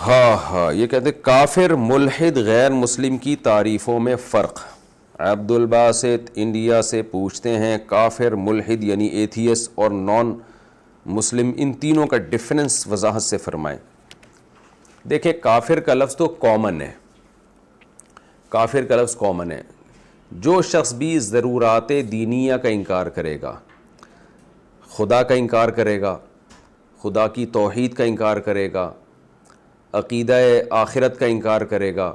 ہاں ہاں، یہ کہتے ہیں کافر ملحد غیر مسلم کی تعریفوں میں فرق۔ عبد الباسط انڈیا سے پوچھتے ہیں کافر ملحد یعنی ایتھیس اور نان مسلم، ان تینوں کا ڈفرنس وضاحت سے فرمائیں۔ دیکھیں کافر کا لفظ تو کامن ہے، کافر کا لفظ کامن ہے۔ جو شخص بھی ضرورات دینیہ کا انکار کرے گا، خدا کا انکار کرے گا، خدا کی توحید کا انکار کرے گا، عقیدہ آخرت کا انکار کرے گا،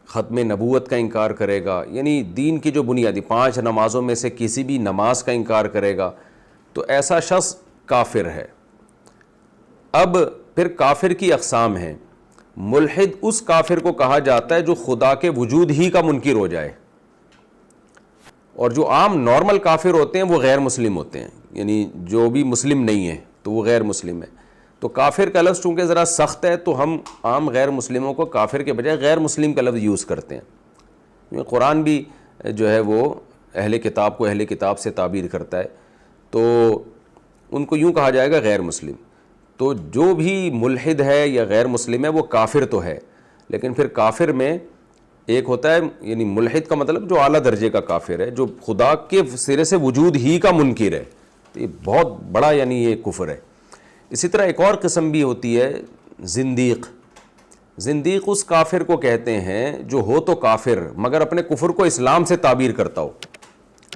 ختم نبوت کا انکار کرے گا، یعنی دین کی جو بنیادی 5 نمازوں میں سے کسی بھی نماز کا انکار کرے گا، تو ایسا شخص کافر ہے۔ اب پھر کافر کی اقسام ہیں۔ ملحد اس کافر کو کہا جاتا ہے جو خدا کے وجود ہی کا منکر ہو جائے، اور جو عام نارمل کافر ہوتے ہیں وہ غیر مسلم ہوتے ہیں، یعنی جو بھی مسلم نہیں ہے تو وہ غیر مسلم ہے۔ تو کافر کا لفظ چونکہ ذرا سخت ہے تو ہم عام غیر مسلموں کو کافر کے بجائے غیر مسلم کا لفظ یوز کرتے ہیں۔ قرآن بھی جو ہے وہ اہل کتاب کو اہل کتاب سے تعبیر کرتا ہے، تو ان کو یوں کہا جائے گا غیر مسلم۔ تو جو بھی ملحد ہے یا غیر مسلم ہے وہ کافر تو ہے، لیکن پھر کافر میں ایک ہوتا ہے، یعنی ملحد کا مطلب جو اعلیٰ درجے کا کافر ہے، جو خدا کے سرے سے وجود ہی کا منکر ہے، تو یہ بہت بڑا یعنی یہ کفر ہے۔ اسی طرح ایک اور قسم بھی ہوتی ہے زندیق۔ زندیق اس کافر کو کہتے ہیں جو ہو تو کافر مگر اپنے کفر کو اسلام سے تعبیر کرتا ہو،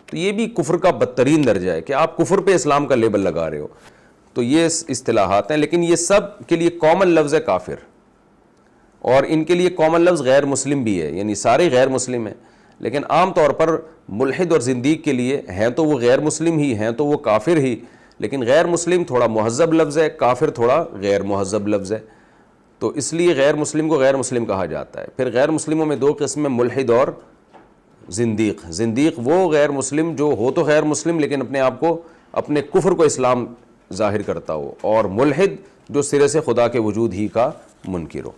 تو یہ بھی کفر کا بدترین درجہ ہے کہ آپ کفر پہ اسلام کا لیبل لگا رہے ہو۔ تو یہ اصطلاحات ہیں، لیکن یہ سب کے لیے کامن لفظ ہے کافر، اور ان کے لیے کامن لفظ غیر مسلم بھی ہے، یعنی سارے غیر مسلم ہیں، لیکن عام طور پر ملحد اور زندیق کے لیے ہیں تو وہ غیر مسلم ہی ہیں، تو وہ کافر ہی، لیکن غیر مسلم تھوڑا مہذب لفظ ہے، کافر تھوڑا غیر مہذب لفظ ہے، تو اس لیے غیر مسلم کو غیر مسلم کہا جاتا ہے۔ پھر غیر مسلموں میں 2 قسم ہیں، ملحد اور زندیق۔ زندیق وہ غیر مسلم جو ہو تو غیر مسلم لیکن اپنے آپ کو اپنے کفر کو اسلام ظاہر کرتا ہو، اور ملحد جو سرے سے خدا کے وجود ہی کا منکر ہو۔